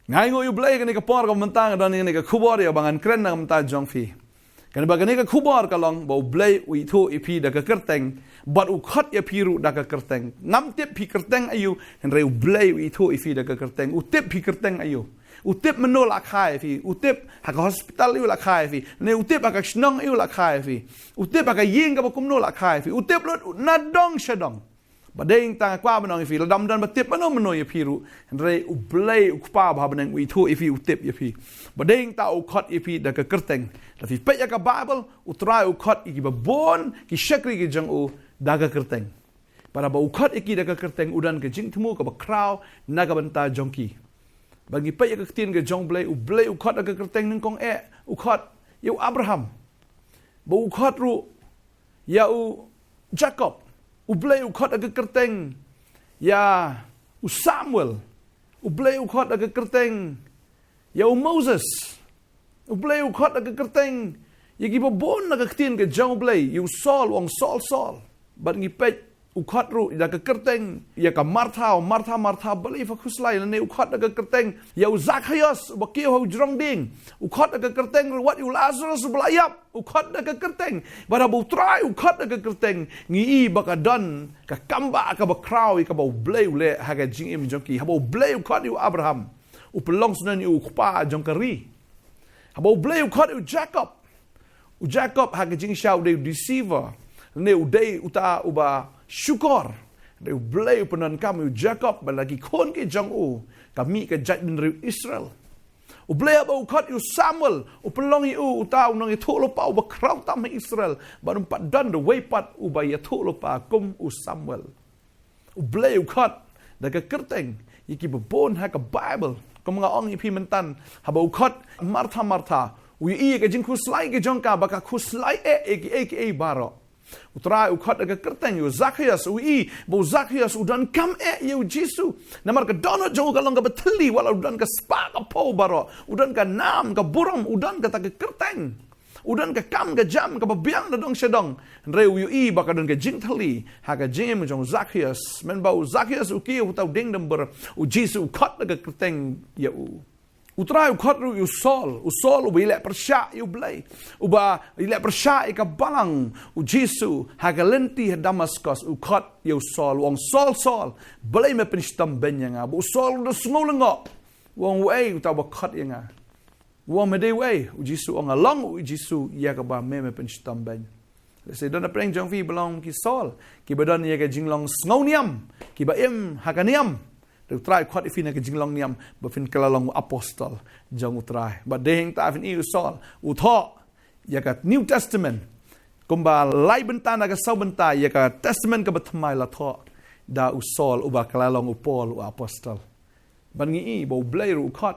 Ngai ngo yu Blei kani ka por ka mentang dan ni ka khubor ya bangan kren na menta jong fi. Kan bagani ka khubor ka long bo Blei u ithuh ipi da ka kyrteng bat u khat ya piru da ka kyrteng. Ngam tip pi kyrteng ayu hen reu Blei u ithuh ipi da ka kyrteng. U tip pi kyrteng ayu. U tip meno la khai fi. U tip ha ka hospital yu la khai fi. Ne u tip ha ka Shillong yu la khai fi. U tip ha ka ying ka kumno la khai fi. U tip lo na dong shadong. Badeng tang kwa benong ifi ladam dan batip meno ya piru re u Blei u kpa ba beneng u ithuh ifi u tip ya pi badeng ta u khat ifi da ka kyrteng la fi pe ya ka bible u try u khat iki ba bon ki shakri ki jang u da ka kyrteng para ba u khat iki da ka kyrteng udan ka jing thmu ka ba kraw na ka banta jongki bagi pe ya ka tin ka jong Blei u khat da ka kyrteng ning kong u khat yu Abraham ba u khat ru ya u Jacob u Blei u khat aga kyrteng ya u Samuel u Blei u khat aga kyrteng ya u Moses u Blei u khat aga kyrteng ya gi bon aga tin ke jong Blei yu Saul wong Saul bat ngi pet u khat ru da ka kyrteng ya ka Martha Blei fa khuslai ne u khat aga kyrteng ya u Zacchaeus ba ki ho jrong ding u khat aga kyrteng wat yu Lazarus blayap u khat aga kyrteng bara bu try u khat aga kyrteng ngi ba ka don ka kamba ka ba kraw ka ba Blei le ha ga jing im jong ki ha ba Blei u khat yu Abraham u pelong sunan yu kpa jong kari ha ba Blei u khat yu Jacob ha ga jing shau de deceiver ne u dei uta u ba syukur de Blei penan kami Jacob balagi kon ke jong u kami ke jadin riu Israel u Blei ba u khat yu Samuel u pelong yu uta u nong ithuh lo pa u ba kraw tam Israel ba pat dan de way pat u ba ithuh lo pa kum u Samuel u Blei u khat da ka kyrteng iki ba bon ha ka Bible ko mga ong ipi mentan ha ba u khat Martha u i ke jing khuslai ke jong ka ba ka khuslai e baro utrai u khat aga kyrteng yu Zacchaeus u i bo Zacchaeus u dan kam yu Jesu namar ka dono jong ka long ka betli wala u dan ka spa ka po baro u dan ka nam ka buram u dan ka ta ka kyrteng u dan ka kam ka jam ka babiang na dong shedong re u i ba ka dan ka jing thali ha ka jing jong Zacchaeus men ba u Zacchaeus u ki u tau ding dam ber u Jesu khat aga kyrteng ya u utrai u khat ru yu Saul u ile persya yu Blei u ba ile persya ka balang u Jesu ha ka lenti Damascus u khat yu Saul wong Saul Blei me pinstam benyanga bu Saul de sngolengok wong wei u ta ba khat yanga wong me de wei u Jesu ong along u Jesu ya ka ba me pinstam ben le se dona preng jong fi belong ki Saul ki badan ya ka jinglong snoniam ki ba im hakaniam utrai khat ifina ke jinglong niam ba fin kalalong apostol jong utrai ba dehing ta fin i Saul u tho ya ka New Testament kumba lai bentana ka sau benta ya ka testament ka batmai la tho da u Saul u ba kalalong u Paul u apostol ban ngi i bo Blei ru khat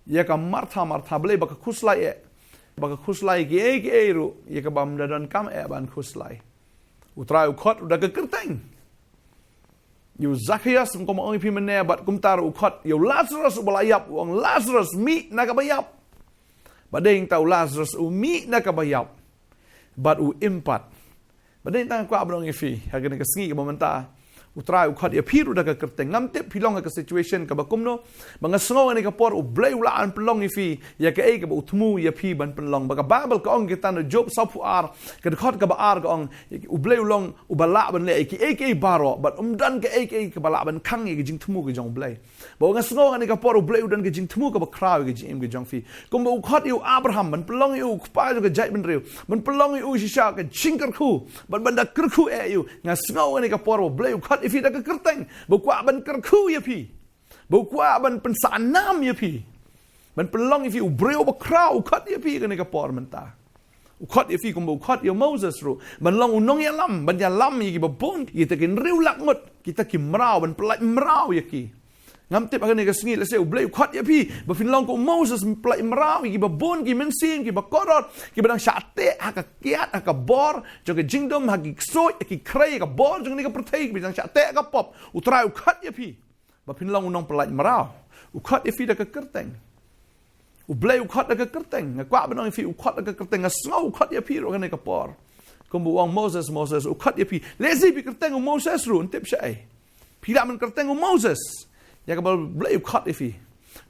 ya ka Martha Blei ba ka khuslai ge ru ya ka bam dan kam ban khuslai utrai u khat u da ka kyrteng yu Zacchaeus ko mo ong pi mene bat kum tar u khat yu Lazarus u balayap wong Lazarus mi na ka bayap badeng tau Lazarus u mi na ka bayap bat u impat badeng tang kwa blong ifi ha gane ka sngi ka momenta utrai u khat ya phiru da ka kyrteng ngam te philong ka situation ka bakum no banga sngo ani ka por u Blei u la an pelong ifi ya ka e ka u thmu ya phi ban pelong ba ka Bible ka ong kita no Job sapu ar ka khat ka ba ar ka ong u Blei u long u bala ban le ki baro but dan ka ka bala ban khang ye jing thmu ka jong Blei ba nga sngo ani ka por u Blei u dan ka jing thmu ka ba kraw ka jing ka jong fi kum ba u khat yu Abraham ban pelong yu pa ka jai ban riu ban pelong yu shisha ka jingkar khu ban da kirkhu yu nga sngo ani ka por u Blei u khat ifi da ka kyrteng bo kwa ban kirkhu ya pi bo kwa ban pensanam ya pi ban pelong ifi u breu ba kraw khat ya pi ka por menta u khat ifi kum bo khat ya Moses ru ban long u nong ya lam ban ya lam yi ba bon yi ta kin riu lak ngot kita ki mrau ban pelai mrau ya ki ngam tip ka ka sngi le se u Blei u khat ya pi ba fin long ko Moses pelai mrau yi ba bon ki mensin ki ba korot ki badang syate ha ka kiat ha ka bor jo ka jingdom ha ki soi ki krei ka bor jo ni ka protei ki badang syate ka pop u trai u khat ya pi ba fin long u nong pelai mrau u khat ya pi da ka kyrteng u Blei u khat da ka kyrteng nga kwa banong fi u khat da ka kyrteng nga sngo u khat ya pi ro ka ka por kum bu wang Moses u khat ya pi lezi pi kyrteng u Moses ru tip sai pi la man kyrteng u Moses ya ka Blei u khat ya pi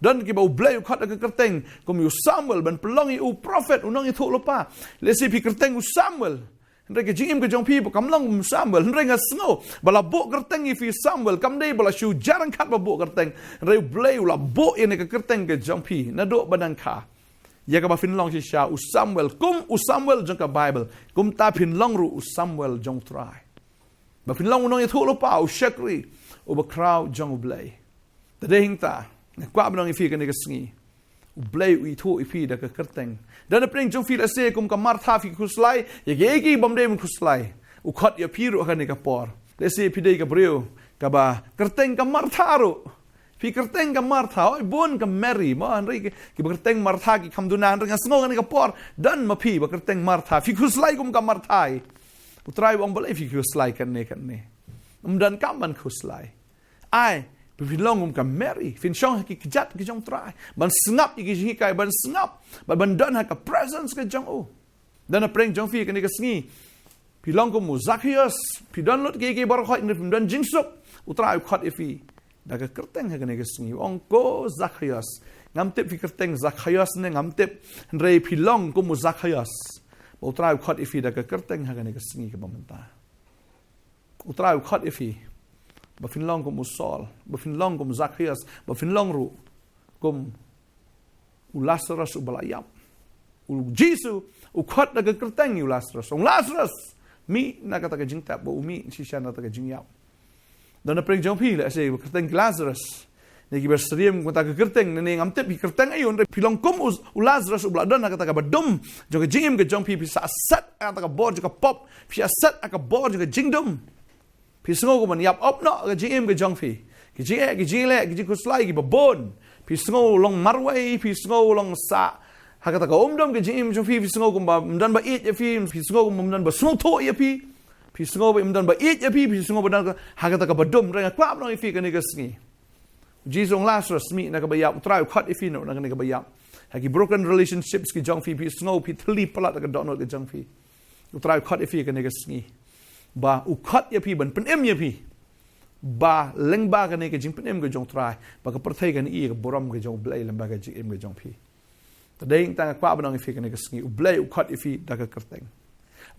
Dan ki bau Blei U khat ka kerteng kum U Samuel ban pelong U prophet unang ithuh lopa. Lesi pi kerteng U Samuel. Ndai ke jingim ke jong pi kam long Samuel ndai nga sngo bala bo kerteng I fi Samuel kam dei bala shu jarang khat ba bo kerteng ndai Blei U la bo ine ke kerteng ke jong pi na do badan kha ya ka ba fin long shi sha U Samuel jong ka Bible kum ta fin long ru U Samuel jong try ba fin long unong ithuh lopa U shakri U ba crowd jong U Blei tadei hingta na kwa ba nong ifi ke ne ke sngi U Blei U ithuh ifi da ka kerteng dan apring jong fil ase kum ka martha fi khuslai ye gi bomde mun khuslai U khat ya piru ka ne ka por lese pidei ka breu ka ba kerteng ka martha ru fi kerteng ka martha oi bon ka Mary ma anri ki kerteng martha ki khamduna anri sngo ka ne ka por dan ma phi ba kerteng martha fi khuslai kum ka marthai utrai bong boleh fi khuslai kan ne dan kam man khuslai ai Fin long ka Mary, fin shong ki kijat ki jong try. Ban snap ki ji kai ban snap, ban dan ha ka presence ka jong o. Dan apreng jong fi ka ni ka sngi. Pi long ko mu Zacchaeus, pi dan lot ki bar khoi ni dan jingsuk. Utra u khat ifi. Da ka kerteng ha ka ni ka sngi. Ong ko Zacchaeus. Ngam tip fi kerteng Zacchaeus ne ngam tip rei pi long ko mu Zacchaeus. Utra u khat ifi da ka kerteng ha ka ni ka sngi ka bamanta. Utra u khat ifi. Ba fin long kum Saul, ba fin long kum Zacchaeus, ba fin long ru kum U Lazarus U balayap. U Jesus U khat da ka kerteng U Lazarus. Ong Lazarus mi na ka ta ka jing tap ba U mi si sha na ta ka jing yap. Dan na preng jong pi la se kerteng Lazarus. Ne ki berseriem ku ta ka kerteng ne ngam tep kerteng ayun re pilong kum U Lazarus U bladan na ka ta ka badum jo ka jingim ka jong pi sa sat ta ka bor jo ka pop pi sat ka bor jo ka jingdum. Pi sngo ko man yap op no ka jingim ka jong fi ki jingle ki kuslai ki babon pi sngo long marway pi sngo long sa hakata ka omdom ka jingim jong fi sngo ko ba mdan ba it ya pi sngo ko mdan ba sngo to ya pi sngo ba mdan ba it ya pi sngo ba dan hakata ka badum renga kwap no fi ka ni ka sngi jisong Lazarus mi na ka ba yap try khat ifi no na ka ni ka ba yap haki broken relationships ki jong fi sngo pi thli palat ka don no ka jong fi try khat ifi ka ni ka sngi ba U khat ya pi ban pen em ya pi ba leng ba ka ne ke jing pen em ke jong try ba ka perthai kan I ka boram ke jong Blei lem ba ka jing em ke jong pi tadeng ta kwa ba nang fi ka ne ka sngi U Blei U khat ifi da ka kerteng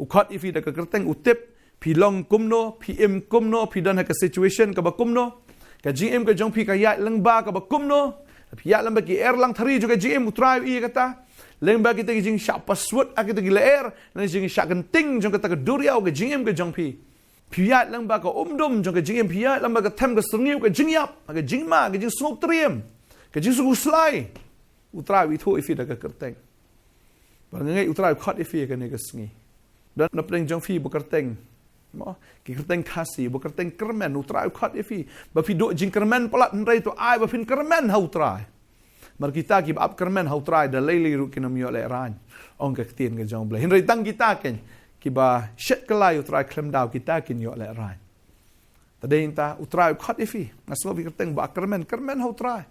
U khat ifi da ka kerteng U tip pi long kumno pi em kumno pi dan ha ka situation ka ba kumno ka jing em ke jong pi ka ya leng ba ka ba kumno pi ya lem ba ki lang thari jo ka jing em U try I ka ta leng ba kita jing sha password akita gilaer na jing sha genting jong kata ka duriau ka jingem ka jong pi piat lang ba ka omdom jong ka jingem piat lang ba ka them ka srngiu ka jingyap ka jingma ka jing Nongkhryiem ka jing su slai utra wi tho ifi da ka kerteng ba ngai utra khat ifi ka ne ka sngi dan na preng jong fi bu kerteng mo ki kerteng khasi bu kerteng kermen utra khat ifi ba fi do jing kermen palat ndai to ai ba fin kermen ha utra mar kita ki ap kermen hau try da leili ru kinam yo le ran ong ka tien ka jong Blei hinrei tang kita ken ki ba shet kalai u try klem dau kita kin yo le ran tadei ta u try khat ifi naslo vi kerteng ba kermen hau try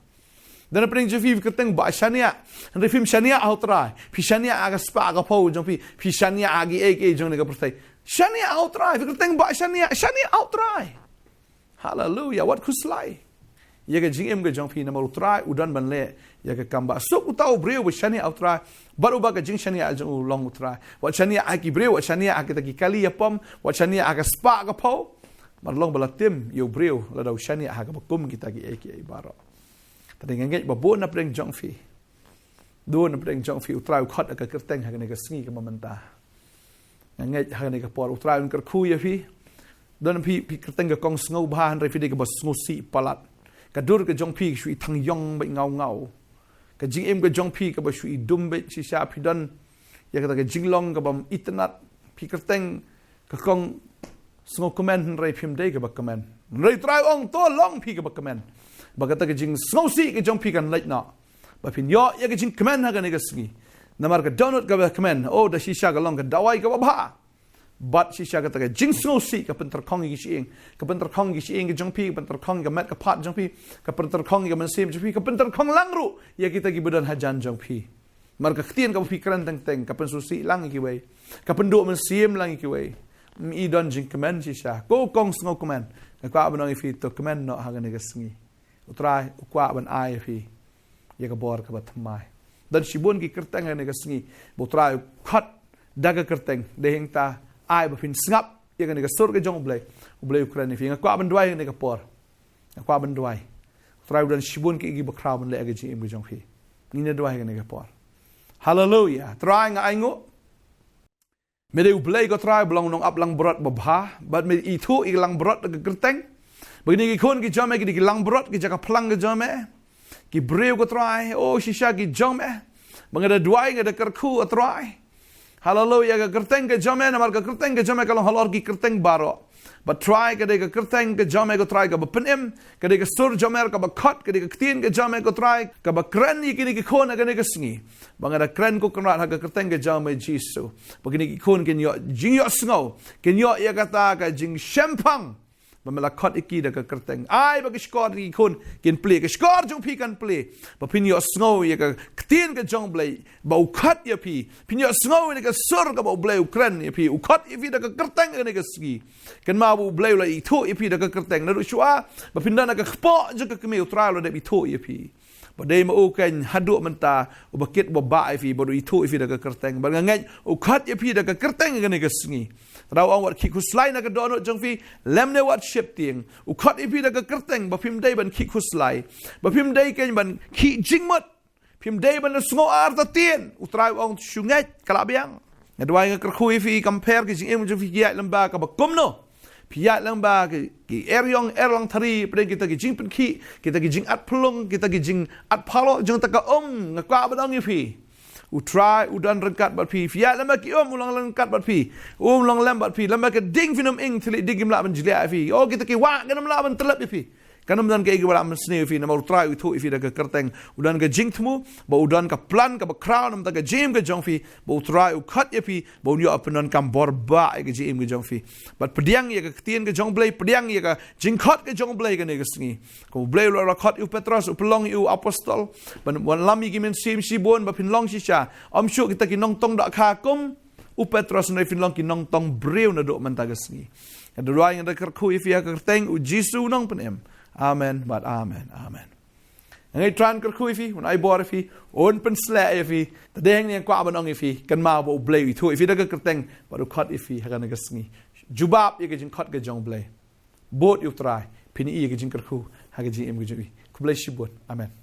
dan apring je vi kerteng ba shania hinrei fim shania hau try pi shania aga spa ga po jong pi shania agi ek jong ne ka pertai shania hau try vi kerteng ba shania hau try hallelujah what kuslai ya ka jing em ka jong pi na mau try udan ban le ya ka kamba so utau breu ba shani out try baru ba ka jing shani a jong long try wa shani a ki breu wa shani a ki ta ki kali ya pom wa shani a ka spa ka po mar long bala tim yo breu la dau shani a ka ba kum kita ki ai baro ta ding ngai ba bo na preng jong fi do na preng jong fi utrai khat ka kerteng ha ka sngi ka mamanta ngai ha ka por utrai un kar khu ya fi don pi kerteng ka kong sngo ba han re fi de ka ba sngo si palat ka dur ka jong pi shui thang yong ba ngau ka jing em ka jong pi ka ba shui dum be si sha pi dan ya ka jing long ka bam itnat pi kerteng ka kong sngo comment rei phim dei ka ba comment rei trai ong to long pi ka ba comment ba ka jing sngo si ka jong pi kan leit na ba pin yo ya ka jing comment ha ka ne ka sngi namar ka donut ka ba comment oh da si sha ka long ka dawai ka ba ba but si sha ka jing sngo si ka pentar khong gi shi ka pentar khong gi shi ka jong pi pentar khong ka mat ka pat jong pi ka pentar khong ga man sim jong pi ka pentar khong lang ru ya kita gi budan hajan jong pi mar ka ktien ka pi kran teng teng ka pen su si lang ki wei ka pendu man sim lang ki wei mi don jing command si sha ko kong sngo command ka kwa ban ngi fi to command no ha ga ne ga sngi utrai kwa ban ai fi ya ka bor ka batmai dan shibun ki kerteng ne ka sngi bo trai khat daga kerteng deheng ta ai ba phin snap ya ka ne ka sur ka jong blei Ukraine fi nga kwa ban dwai ne ka por kwa ban dwai trai dan shibun ki gi ba kraw ban le ga ji im jong fi ni ne dwai ne ka por hallelujah trai nga ai ngo me de blei ko trai blong nong ap lang brot ba bha but me ithuh i lang brot ka kerteng begini ki khon ki jome ki lang brot ki jaka plang ka jome ki breu ko trai shisha ki jome bangada dwai ngada kerku trai hallelujah ka kerteng ka jome na mar ka kerteng ka jome kalong halor ki kerteng baro but try ka de ka kerteng ka jome ko try ka ba penem ka de ka sur jome ka ba khat ka de ka tin ka jome ko try ka ba kren ki ni ki khon ka ne ka sngi bangada kren ko kanrat ka kerteng ka jome jisu begini ki khon ken yo jing yo sngo ken yo ya kata ka jing shempang Mamela kot iki da ka kerteng ai ba skor ki khon kin play ka skor jong pi kan play ba pin yo sngo ya ka tin ka jong blei ba u khat ya pi pin yo sngo ni ka sur ka ba blei ukran ya pi u khat ifi da ka kerteng ni ka ski kan ma bu blei la ithuh ifi da ka kerteng na ru shua ba pin da na ka khpo je ka kemi utrai lo da ithuh ya pi ba dei ma u kan hadu menta u ba kit ba ba ifi ba ithuh ifi da ka kerteng ba ngai u khat ya pi da ka kerteng ni ka sngi Rau ang wat kikus-lai na ka dono jong fi lem ne wat ship tieng u khat ipi da ka kerteng ba phim dei ban kikus-lai ba phim dei ken ban ki jingmot phim dei ban sngo ar ta tien u trai ong shunget kala biang na dwai nga kerkhui fi compare ki jing jong fi ya lamba ka ba komno pia lamba ki eryong erlang thari pre kita ki jing pen ki kita ki jing at plung kita ki jing at phalo jong ta ka nga kwa ba dong fi u try u dan rengkat bat pi fia lama ki ulang rengkat bat pi ulang lambat pi lama ke ding finum ing thili digim la ban jlia fi kita ki wa ganam la ban telap pi kanam dan ke wala man sne fi na mau try u thu fi da ka kerteng u dan ka jing thmu ba u dan ka plan ka ba crown nam ta ka jim ka jong fi ba u try u khat ye fi ba u yo apenon kam bor ba ka jim ka jong fi but pediang ye ka tien ka jong blei pediang ye ka jing khat ka jong blei ka ne ka sngi ko blei lo khat u petros u pelong u apostol ban wan lami ki men sim si bon ba pin long si sha am shu kita ki nong tong da kha kum u petros ne fin long ki nong tong breu na do man ta ka sngi ka do yang da kar khu fi ka kerteng u jisu nong penem Amen, but amen, amen. Ngai tran ker khu fi, un ai bor fi, on pen sla fi, ta deng ni kwa banong fi, kan ma bo blei thu fi da ka kerteng, baru khat fi ha kan ka sngi. Jubab ye ke jing khat ka jong blei. Bot yu trai, pini ye ke jing ker khu, ha ke jing em ke jui. Ku blei shibot. Amen.